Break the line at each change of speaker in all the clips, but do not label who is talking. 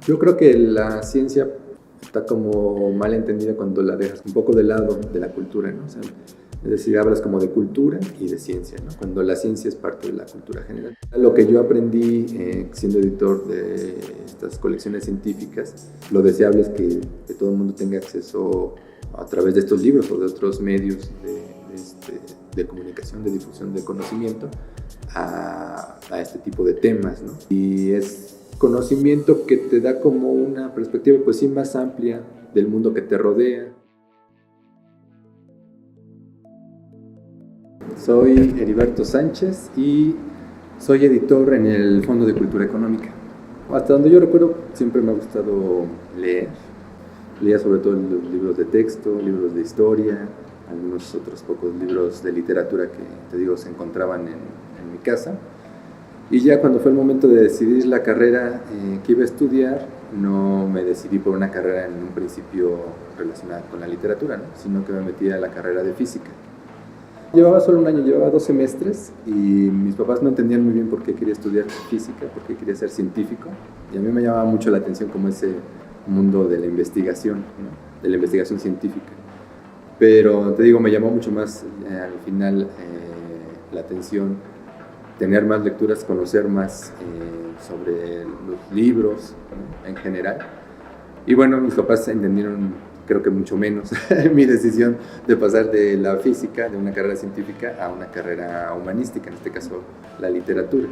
Yo creo que la ciencia está como mal entendida cuando la dejas un poco de lado de la cultura, ¿no? O sea, es decir, hablas como de cultura y de ciencia, ¿no? Cuando la ciencia es parte de la cultura general. Lo que yo aprendí siendo editor de estas colecciones científicas, lo deseable es que todo el mundo tenga acceso a través de estos libros o de otros medios de comunicación, de difusión de conocimiento a este tipo de temas, ¿no? Y es conocimiento que te da como una perspectiva pues sí más amplia del mundo que te rodea. Soy Heriberto Sánchez y soy editor en el Fondo de Cultura Económica. Hasta donde yo recuerdo siempre me ha gustado leer. Leía sobre todo los libros de texto, libros de historia, algunos otros pocos libros de literatura que, te digo, se encontraban en mi casa. Y ya cuando fue el momento de decidir la carrera que iba a estudiar, no me decidí por una carrera en un principio relacionada con la literatura, ¿no? Sino que me metí a la carrera de física. Llevaba solo un año, llevaba 2 semestres y mis papás no entendían muy bien por qué quería estudiar física, por qué quería ser científico. Y a mí me llamaba mucho la atención como ese mundo de la investigación, ¿no? De la investigación científica. Pero te digo, me llamó mucho más al final la atención tener más lecturas, conocer más sobre los libros, ¿no? En general. Y bueno, mis papás entendieron, creo que mucho menos, mi decisión de pasar de la física, de una carrera científica, a una carrera humanística, en este caso la literatura.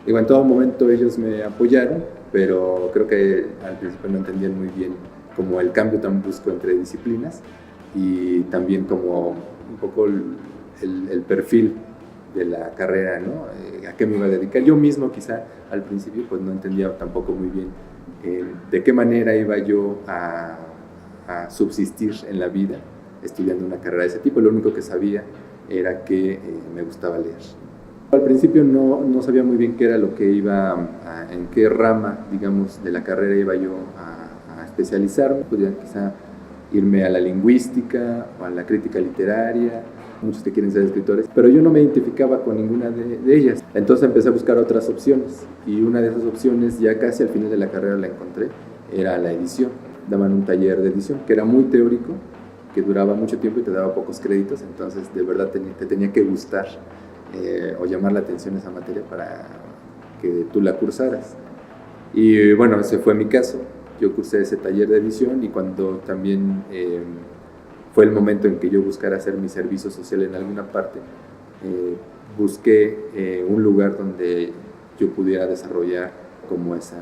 Digo, en todo momento ellos me apoyaron, pero creo que al principio no entendían muy bien como el cambio tan brusco entre disciplinas y también como un poco el perfil de la carrera, ¿no? A qué me iba a dedicar. Yo mismo quizá al principio pues no entendía tampoco muy bien de qué manera iba yo a subsistir en la vida estudiando una carrera de ese tipo. Lo único que sabía era que me gustaba leer. Al principio no sabía muy bien qué era lo que en qué rama, digamos, de la carrera iba yo a especializarme. Podía quizá irme a la lingüística o a la crítica literaria, muchos que quieren ser escritores, pero yo no me identificaba con ninguna de ellas. Entonces empecé a buscar otras opciones y una de esas opciones, ya casi al final de la carrera la encontré, era la edición. Daban un taller de edición que era muy teórico, que duraba mucho tiempo y te daba pocos créditos, entonces de verdad te tenía que gustar o llamar la atención esa materia para que tú la cursaras. Y bueno, ese fue mi caso. Yo cursé ese taller de edición y cuando también fue el momento en que yo buscara hacer mi servicio social en alguna parte, busqué un lugar donde yo pudiera desarrollar como ese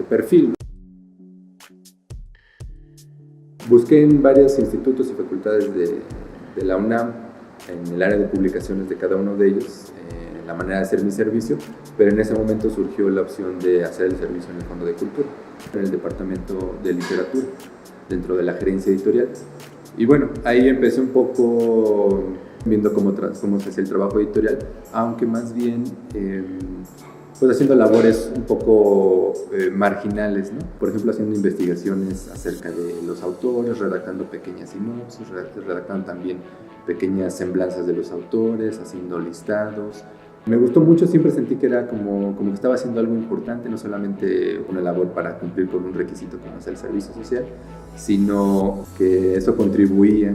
perfil. Busqué en varios institutos y facultades de la UNAM, en el área de publicaciones de cada uno de ellos, la manera de hacer mi servicio, pero en ese momento surgió la opción de hacer el servicio en el Fondo de Cultura, en el departamento de literatura, dentro de la gerencia editorial. Y bueno, ahí empecé un poco viendo cómo se hace el trabajo editorial, aunque más bien pues haciendo labores un poco marginales, ¿no? Por ejemplo, haciendo investigaciones acerca de los autores, redactando pequeñas sinopsis, redactando también pequeñas semblanzas de los autores, haciendo listados. Me gustó mucho, siempre sentí que era como que estaba haciendo algo importante, no solamente una labor para cumplir con un requisito como es el servicio social, sino que eso contribuía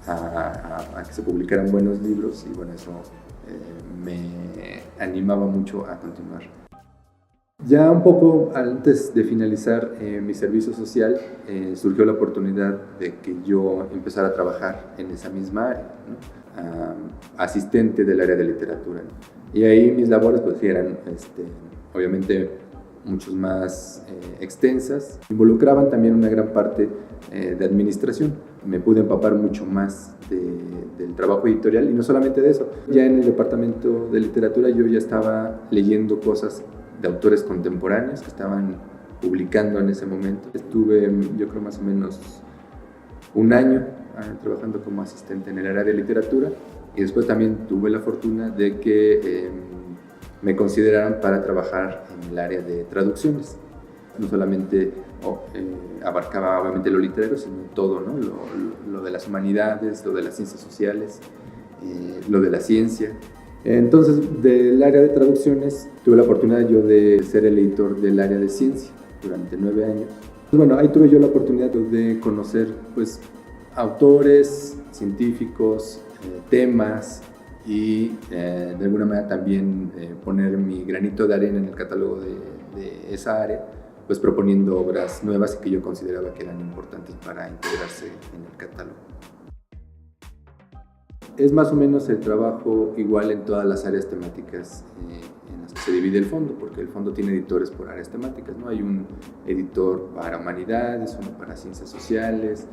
a que se publicaran buenos libros y bueno, eso me animaba mucho a continuar. Ya un poco antes de finalizar mi servicio social, surgió la oportunidad de que yo empezara a trabajar en esa misma área, ¿no? Asistente del área de literatura, ¿no? Y ahí mis labores pues eran obviamente mucho más extensas, involucraban también una gran parte de administración. Me pude empapar mucho más del trabajo editorial y no solamente de eso. Ya en el departamento de literatura yo ya estaba leyendo cosas de autores contemporáneos que estaban publicando en ese momento. Estuve, yo creo, más o menos un año trabajando como asistente en el área de literatura y después también tuve la fortuna de que me consideraran para trabajar en el área de traducciones. No solamente abarcaba obviamente lo literario, sino todo, ¿no? Lo de las humanidades, lo de las ciencias sociales, lo de la ciencia. Entonces, del área de traducciones, tuve la oportunidad yo de ser el editor del área de ciencia durante 9 años. Pues bueno, ahí tuve yo la oportunidad de conocer pues, autores, científicos, temas y de alguna manera también poner mi granito de arena en el catálogo de esa área, pues proponiendo obras nuevas que yo consideraba que eran importantes para integrarse en el catálogo. Es más o menos el trabajo igual en todas las áreas temáticas en las que se divide el fondo, porque el fondo tiene editores por áreas temáticas, ¿no? Hay un editor para humanidades, uno para ciencias sociales,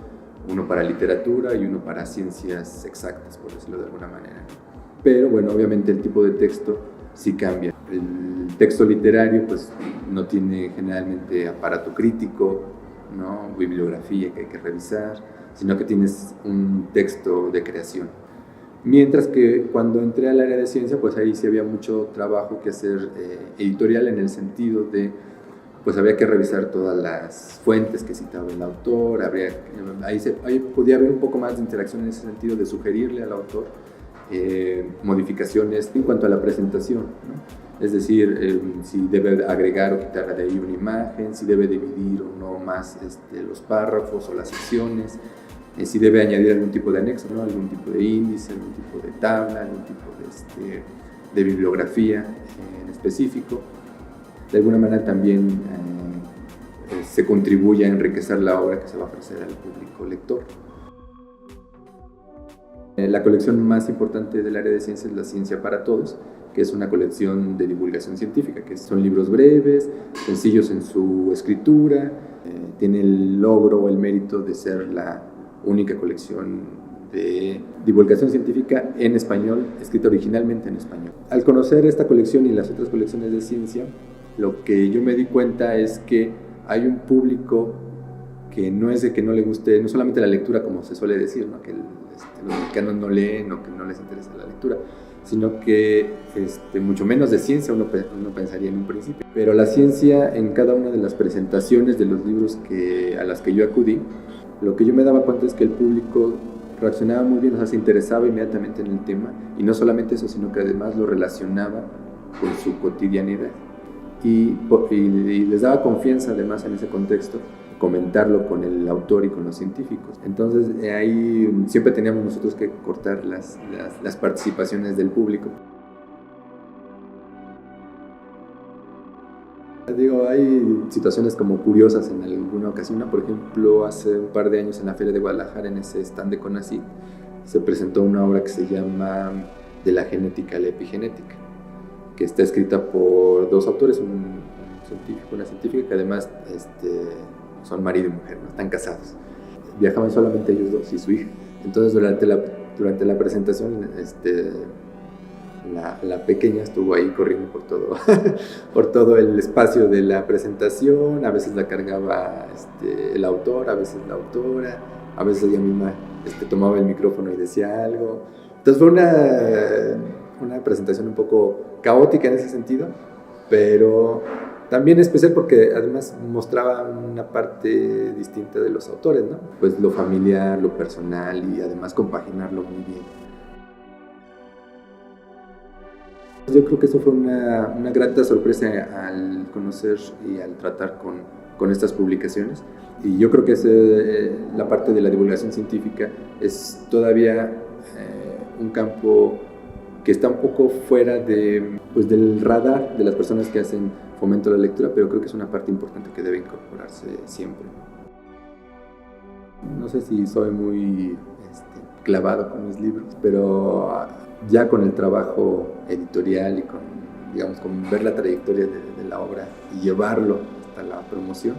uno para literatura y uno para ciencias exactas, por decirlo de alguna manera. Pero bueno, obviamente el tipo de texto sí cambia. El texto literario pues no tiene generalmente aparato crítico, ¿no? Bibliografía que hay que revisar, sino que tienes un texto de creación. Mientras que cuando entré al área de ciencia, pues ahí sí había mucho trabajo que hacer editorial en el sentido de, pues había que revisar todas las fuentes que citaba el autor, ahí podía haber un poco más de interacción en ese sentido de sugerirle al autor modificaciones en cuanto a la presentación, ¿no? Es decir, si debe agregar o quitar de ahí una imagen, si debe dividir o no más los párrafos o las secciones, si debe añadir algún tipo de anexo, ¿no? Algún tipo de índice, algún tipo de tabla, algún tipo de bibliografía en específico. De alguna manera también se contribuye a enriquecer la obra que se va a ofrecer al público lector. La colección más importante del área de ciencia es La Ciencia para Todos, que es una colección de divulgación científica, que son libros breves, sencillos en su escritura, tiene el logro o el mérito de ser la única colección de divulgación científica en español, escrita originalmente en español. Al conocer esta colección y las otras colecciones de ciencia, lo que yo me di cuenta es que hay un público que no es de que no le guste, no solamente la lectura como se suele decir, ¿no? Que los mexicanos no leen o que no les interesa la lectura, sino que mucho menos de ciencia uno pensaría en un principio. Pero la ciencia en cada una de las presentaciones de los libros a las que yo acudí, lo que yo me daba cuenta es que el público reaccionaba muy bien, o sea, se interesaba inmediatamente en el tema, y no solamente eso, sino que además lo relacionaba con su cotidianidad y les daba confianza además en ese contexto comentarlo con el autor y con los científicos. Entonces ahí siempre teníamos nosotros que cortar las participaciones del público. Digo, hay situaciones como curiosas en alguna ocasión. Por ejemplo, hace un par de años en la Feria de Guadalajara, en ese stand de CONACYT, se presentó una obra que se llama De la genética a la epigenética, que está escrita por dos autores, un científico, una científica, que además son marido y mujer, ¿no? Están casados. Viajaban solamente ellos dos y su hija. Entonces, durante la presentación, la pequeña estuvo ahí corriendo por todo el espacio de la presentación. A veces la cargaba el autor, a veces la autora, a veces ella misma tomaba el micrófono y decía algo. Entonces fue una presentación un poco caótica en ese sentido, pero también especial porque además mostraba una parte distinta de los autores, ¿no? Pues lo familiar, lo personal y además compaginarlo muy bien. Yo creo que eso fue una grata sorpresa al conocer y al tratar con estas publicaciones. Y yo creo que la parte de la divulgación científica es todavía un campo que está un poco fuera del radar de las personas que hacen fomento a la lectura, pero creo que es una parte importante que debe incorporarse siempre. No sé si soy muy clavado con mis libros, pero ya con el trabajo editorial y con ver la trayectoria de la obra y llevarlo hasta la promoción,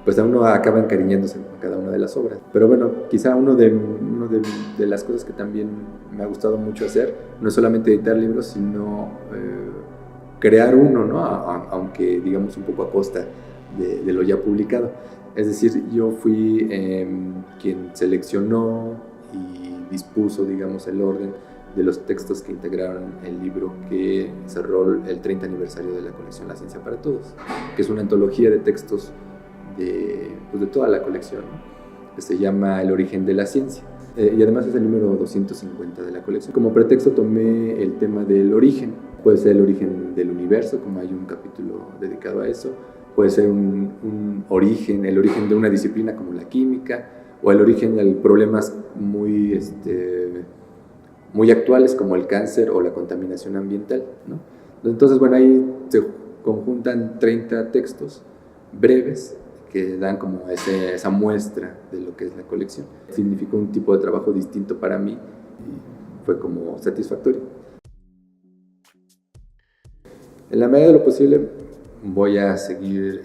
pues a uno acaba encariñándose con cada una de las obras. Pero bueno, quizá una de las cosas que también me ha gustado mucho hacer no es solamente editar libros, sino crear uno, ¿no? Aunque digamos un poco a costa de lo ya publicado. Es decir, yo fui quien seleccionó y dispuso, digamos, el orden de los textos que integraron el libro que cerró el 30 aniversario de la colección La Ciencia para Todos, que es una antología de textos de toda la colección, ¿no? Que se llama El origen de la ciencia. y además es el número 250 de la colección. Como pretexto tomé el tema del origen. Puede ser el origen del universo, como hay un capítulo dedicado a eso. Puede ser un origen, el origen de una disciplina como la química, o el origen de problemas muy actuales como el cáncer o la contaminación ambiental, ¿no? Entonces, bueno, ahí se conjuntan 30 textos breves que dan como esa muestra de lo que es la colección. Significó un tipo de trabajo distinto para mí y fue como satisfactorio. En la medida de lo posible voy a seguir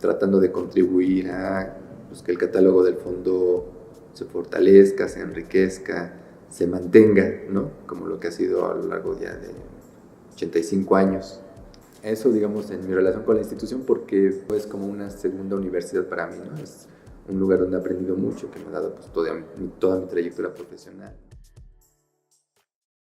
tratando de contribuir a pues, que el catálogo del fondo se fortalezca, se enriquezca, se mantenga, ¿no? Como lo que ha sido a lo largo ya de 85 años. Eso, digamos, en mi relación con la institución, porque es como una segunda universidad para mí, ¿no? Es un lugar donde he aprendido mucho, que me ha dado pues, toda mi trayectoria profesional.